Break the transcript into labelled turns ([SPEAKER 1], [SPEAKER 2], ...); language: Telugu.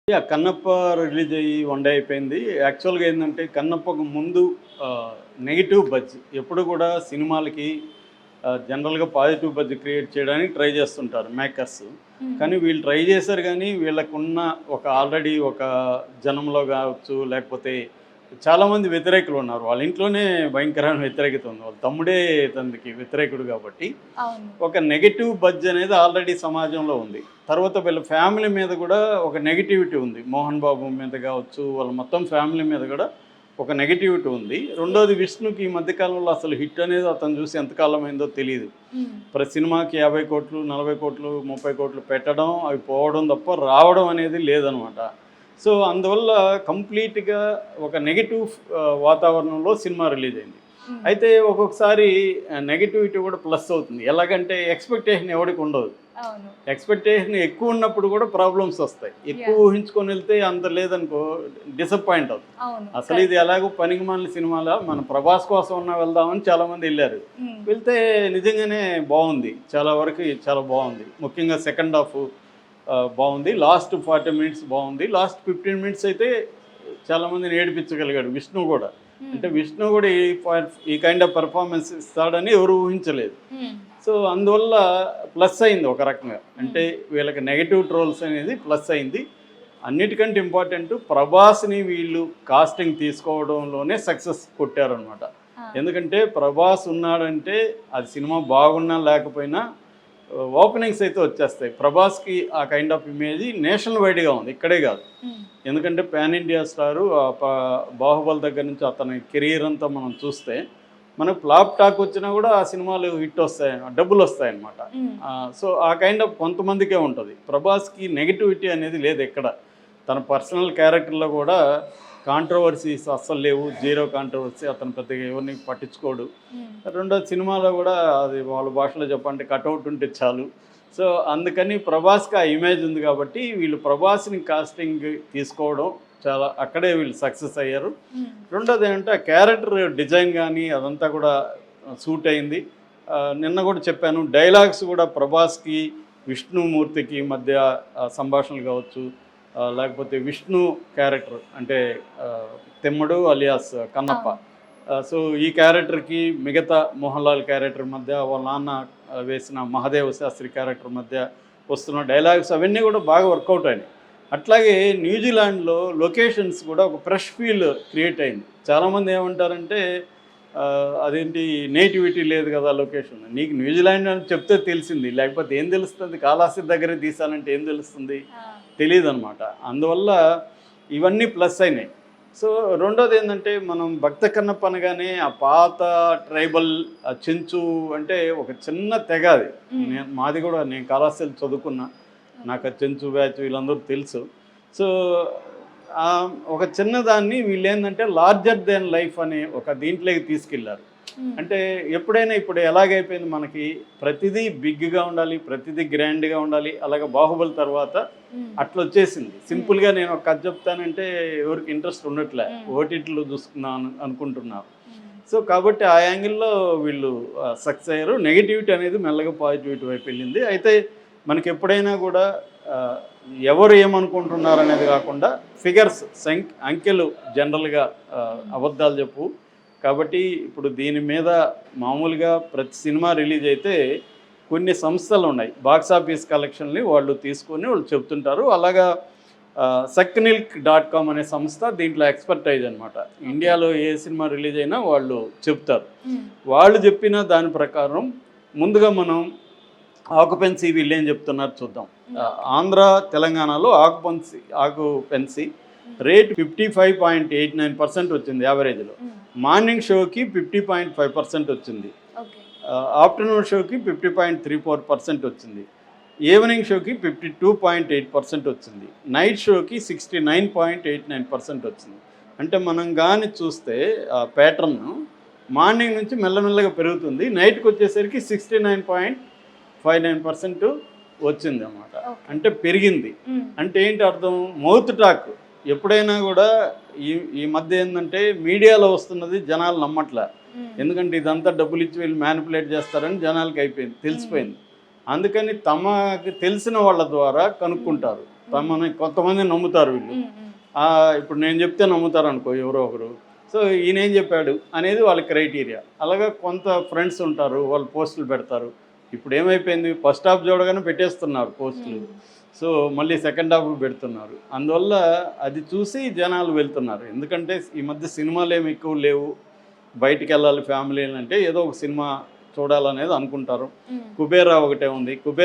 [SPEAKER 1] కన్నప్ప రిలీజ్ అయ్యి వన్ డే అయిపోయింది. యాక్చువల్‌గా ఏందంటే కన్నప్పకు ముందు నెగెటివ్ బజ్ ఎప్పుడు కూడా సినిమాలకి జనరల్‌గా పాజిటివ్ బజ్ క్రియేట్ చేయడానికి ట్రై చేస్తుంటారు మేకర్స్.
[SPEAKER 2] హ్మ్.
[SPEAKER 1] కానీ వీళ్ళు ట్రై చేశారు గానీ వీళ్ళకున్న ఆల్రెడీ ఒక జనంలో కావచ్చు, లేకపోతే చాలామంది వ్యతిరేకులు ఉన్నారు. వాళ్ళ ఇంట్లోనే భయంకరమైన వ్యతిరేకత ఉంది. వాళ్ళ తమ్ముడే తనకి వ్యతిరేకుడు కాబట్టి
[SPEAKER 2] అవును.
[SPEAKER 1] ఒక నెగెటివ్ బజ్ అనేది ఆల్రెడీ సమాజంలో ఉంది. తర్వాత వీళ్ళ ఫ్యామిలీ మీద కూడా ఒక నెగటివిటీ ఉంది. మోహన్ బాబు మీద కావచ్చు, వాళ్ళ మొత్తం ఫ్యామిలీ మీద కూడా ఒక నెగటివిటీ ఉంది. రెండోది విష్ణుకి ఈ మధ్య కాలంలో అసలు హిట్ అనేది అతను చూసి ఎంతకాలం అయిందో తెలియదు.
[SPEAKER 2] హ్మ్.
[SPEAKER 1] ప్రతి సినిమాకి 50,00,00,000, 40,00,00,000, 30,00,00,000 పెట్టడం, అవి పోవడం తప్ప రావడం అనేది లేదనమాట. సో అందువల్ల కంప్లీట్‌గా ఒక నెగెటివ్ వాతావరణంలో సినిమా రిలీజ్ అయింది.
[SPEAKER 2] హ్మ్.
[SPEAKER 1] అయితే ఒక్కొక్కసారి నెగటివిటీ కూడా ప్లస్ అవుతుంది. ఎలాగంటే ఎక్స్‌పెక్టేషన్ ఎవడికి ఉండదు.
[SPEAKER 2] అవును.
[SPEAKER 1] ఎక్స్‌పెక్టేషన్ ఎక్కువ ఉన్నప్పుడు కూడా ప్రాబ్లమ్స్ వస్తాయి. ఎక్కువ
[SPEAKER 2] యాహ్!
[SPEAKER 1] ఊహించుకొని వెళ్తే అంత లేదనుకో డిసప్పాయింట్ అవుతుంది.
[SPEAKER 2] అవును.
[SPEAKER 1] అసలు ఇది ఎలాగో పనికిమాలిన సినిమాలా మన ప్రభాస్ కోసం అన్నా వెళ్దామని చాలామంది వెళ్ళారు.
[SPEAKER 2] హ్మ్.
[SPEAKER 1] వెళ్తే నిజంగానే బాగుంది. చాలా వరకు చాలా బాగుంది. ముఖ్యంగా సెకండ్ హాఫ్ బాగుంది. లాస్ట్ 40 మినిట్స్ బాగుంది. లాస్ట్ 15 మినిట్స్ అయితే చాలామందిని ఏడిపించగలిగాడు విష్ణు కూడా.
[SPEAKER 2] హ్మ్.
[SPEAKER 1] అంటే విష్ణు కూడా ఈ కైండ్ ఆఫ్ పెర్ఫార్మెన్స్ ఇస్తాడని ఎవరు ఊహించలేదు.
[SPEAKER 2] హ్మ్.
[SPEAKER 1] సో అందువల్ల ప్లస్ అయింది ఒక రకంగా. అంటే
[SPEAKER 2] హ్మ్.
[SPEAKER 1] వీళ్ళకి నెగటివ్ ట్రోల్స్ అనేది ప్లస్ అయింది. అన్నిటికంటే ఇంపార్టెంట్ ప్రభాస్‌ని వీళ్ళు కాస్టింగ్ తీసుకోవడంలోనే సక్సెస్ కొట్టారనమాట.
[SPEAKER 2] ఆ!
[SPEAKER 1] ఎందుకంటే ప్రభాస్ ఉన్నాడంటే అది సినిమా బాగున్నా లేకపోయినా ఓపెనింగ్స్ అయితే వచ్చేస్తాయి. ప్రభాస్‌కి ఆ కైండ్ ఆఫ్ ఇమేజ్ నేషనల్ వైడ్‌గా ఉంది. ఇక్కడే కాదు.
[SPEAKER 2] హ్మ్.
[SPEAKER 1] ఎందుకంటే పాన్ ఇండియా స్టారు. 'బాహుబలి' దగ్గర నుంచి అతని కెరీర్ అంతా మనం చూస్తే మనకు ఫ్లాప్ టాక్ వచ్చినా కూడా ఆ సినిమాలు హిట్ వస్తాయి, డబ్బులు వస్తాయన్నమాట.
[SPEAKER 2] హ్మ్.
[SPEAKER 1] సో ఆ కైండ్ ఆఫ్ కొంతమందికే ఉంటుంది. ప్రభాస్‌కి నెగటివిటీ అనేది లేదు ఎక్కడ. తన పర్సనల్ క్యారెక్టర్‌లో కూడా కాంట్రోవర్సీస్ అస్సలు లేవు. Zero controversy. అతను పెద్దగా ఎవరిని పట్టించుకోడు.
[SPEAKER 2] హ్మ్.
[SPEAKER 1] రెండోది సినిమాలో కూడా అది వాళ్ళ భాషలో చెప్పాలంటే కటౌట్ ఉంటే చాలు. సో అందుకని ప్రభాస్‌కి ఆ ఇమేజ్ ఉంది కాబట్టి వీళ్ళు ప్రభాస్‌ని కాస్టింగ్ తీసుకోవడం చాలా అక్కడే వీళ్ళు సక్సెస్ అయ్యారు.
[SPEAKER 2] హ్మ్.
[SPEAKER 1] రెండోది ఏంటంటే ఆ క్యారెక్టర్ డిజైన్ కానీ అదంతా కూడా సూట్ అయింది. నిన్న కూడా చెప్పాను డైలాగ్స్ కూడా ప్రభాస్‌కి, విష్ణుమూర్తికి మధ్య సంభాషణలు కావచ్చు, లేకపోతే విష్ణు క్యారెక్టర్ అంటే తెమ్మడు అలియాస్ కన్నప్ప.
[SPEAKER 2] అవును.
[SPEAKER 1] సో ఈ క్యారెక్టర్‌కి మిగతా మోహన్ లాల్ క్యారెక్టర్ మధ్య వాళ్ళ నాన్న వేసిన మహాదేవ శాస్త్రి క్యారెక్టర్ మధ్య వస్తున్న డైలాగ్స్ అవన్నీ కూడా బాగా వర్కౌట్ అయినాయి. అట్లాగే న్యూజిలాండ్‌లో లొకేషన్స్ కూడా ఒక ఫ్రెష్ ఫీల్ క్రియేట్ అయింది. చాలామంది ఏమంటారంటే అదేంటి నేటివిటీ లేదు కదా లొకేషన్. నీకు న్యూజిలాండ్ అని చెప్తే తెలిసింది. లేకపోతే ఏం తెలుస్తుంది? కాళహస్తి దగ్గరే తీశానంటే ఏం తెలుస్తుంది?
[SPEAKER 2] ఆ!
[SPEAKER 1] తెలీదనమాట. అందువల్ల ఇవన్నీ ప్లస్ అయినాయి. సో రెండోది ఏంటంటే మనం భక్త కన్నప్ప అనగానే ఆ పాత ట్రైబల్ చెంచు అంటే ఒక చిన్న తెగ అది.
[SPEAKER 2] హ్మ్.
[SPEAKER 1] మాది కూడా నేను కళాశాల చదువుకున్నా. నాకు
[SPEAKER 2] ఓకే.
[SPEAKER 1] ఆ చెంచు బ్యాచ్ వీళ్ళందరూ తెలుసు. సో ఒక చిన్నదాన్ని వీళ్ళేందంటే లార్జర్ దెన్ లైఫ్ అనే ఒక దీంట్లోకి తీసుకెళ్లారు.
[SPEAKER 2] హ్మ్.
[SPEAKER 1] అంటే ఎప్పుడైనా ఇప్పుడు ఎలాగైపోయింది మనకి ప్రతిదీ బిగ్‌గా ఉండాలి, ప్రతిదీ గ్రాండ్‌గా ఉండాలి. అలాగే 'బాహుబలి' తర్వాత
[SPEAKER 2] హ్మ్.
[SPEAKER 1] అట్లొచ్చేసింది.
[SPEAKER 2] హ్మ్.
[SPEAKER 1] సింపుల్‌గా నేను ఒక కథ చెప్తానంటే ఎవరికి ఇంట్రెస్ట్ ఉండట్లే.
[SPEAKER 2] హ్మ్.
[SPEAKER 1] ఓటీటీలో చూసుకుందాం అనుకుంటున్నారు.
[SPEAKER 2] హ్మ్.
[SPEAKER 1] సో కాబట్టి ఆ యాంగిల్‌లో వీళ్ళు సక్సెస్ అయ్యారు. నెగటివిటీ అనేది మెల్లగా పాజిటివిటీ వైపు వెళ్ళింది. అయితే మనకెప్పుడైనా కూడా ఆహ్, ఎవరు ఏమనుకుంటున్నారనేది కాకుండా ఫిగర్స్ అంకెలు జనరల్‌గా
[SPEAKER 2] హ్మ్.
[SPEAKER 1] అబద్ధాలు చెప్పవు. కాబట్టి ఇప్పుడు దీని మీద మామూలుగా ప్రతి సినిమా రిలీజ్ అయితే కొన్ని సంస్థలు ఉన్నాయి. బాక్స్ ఆఫీస్ కలెక్షన్‌ని వాళ్ళు తీసుకొని వాళ్ళు చెప్తుంటారు. అలాగా సక్‌నిల్క్.com అనే సంస్థ దీంట్లో ఎక్స్‌పర్టైజ్ అనమాట.
[SPEAKER 2] ఓకే.
[SPEAKER 1] ఇండియాలో ఏ సినిమా రిలీజ్ అయినా వాళ్ళు చెప్తారు.
[SPEAKER 2] హ్మ్.
[SPEAKER 1] వాళ్ళు చెప్పిన దాని ప్రకారం ముందుగా మనం ఆక్యుపెన్సీ వీళ్ళేం చెప్తున్నారు చూద్దాం.
[SPEAKER 2] హ్మ్. ఓకే.
[SPEAKER 1] ఆంధ్ర, తెలంగాణలో ఆక్యుపెన్సీ
[SPEAKER 2] హ్మ్.
[SPEAKER 1] రేట్ 55.89% వచ్చింది యావరేజ్‌లో.
[SPEAKER 2] హ్మ్.
[SPEAKER 1] మార్నింగ్ షోకి 50.5% వచ్చింది.
[SPEAKER 2] ఓకే.
[SPEAKER 1] ఆఫ్టర్నూన్ షోకి 50.34% వచ్చింది. ఈవినింగ్ షోకి 52.8% వచ్చింది. నైట్ షోకి 69.89% వచ్చింది. అంటే మనం గాని చూస్తే ఆ ప్యాటర్న్ మార్నింగ్ నుంచి మెల్లమెల్లగా పెరుగుతుంది. నైట్‌కి వచ్చేసరికి 69.59% వచ్చిందన్నమాట.
[SPEAKER 2] ఓకే.
[SPEAKER 1] అంటే పెరిగింది.
[SPEAKER 2] హ్మ్.
[SPEAKER 1] అంటే ఏంటి అర్థం? మౌత్ టాక్ ఎప్పుడైనా కూడా ఈ ఈ మధ్య ఏందంటే మీడియాలో వస్తున్నది జనాలు నమ్మట్ల.
[SPEAKER 2] హ్మ్.
[SPEAKER 1] ఎందుకంటే ఇదంతా డబ్బులిచ్చి వీళ్ళు మ్యానిపులేట్ చేస్తారని జనాలకి అయిపోయింది.
[SPEAKER 2] హ్మ్.
[SPEAKER 1] తెలిసిపోయింది. అందుకని తమకి తెలిసిన వాళ్ళ ద్వారా
[SPEAKER 2] హ్మ్.
[SPEAKER 1] కనుక్కుంటారు. తమని కొంతమంది నమ్ముతారు వీళ్ళు. ఇప్పుడు నేను చెప్తే నమ్ముతారు అనుకో ఎవరో ఒకరు. సో ఈయన ఏం చెప్పాడు అనేది వాళ్ళ క్రైటీరియా. అలాగా కొంత ఫ్రెండ్స్ ఉంటారు, వాళ్ళు పోస్టులు పెడతారు. ఇప్పుడు ఏమైపోయింది, ఫస్ట్ హాఫ్ చూడగానే పెట్టేస్తున్నారు పోస్టులు. సో మళ్ళీ సెకండ్ హాఫ్ పెడుతున్నారు. అందువల్ల అది చూసి జనాలు వెళ్తున్నారు. ఎందుకంటే ఈ మధ్య సినిమాలు ఏమి ఎక్కువ లేవు, బయటికి వెళ్ళాలి ఫ్యామిలీ అంటే ఏదో ఒక సినిమా చూడాలనేది అనుకుంటారు. కుబేరా ఒకటే ఉంది.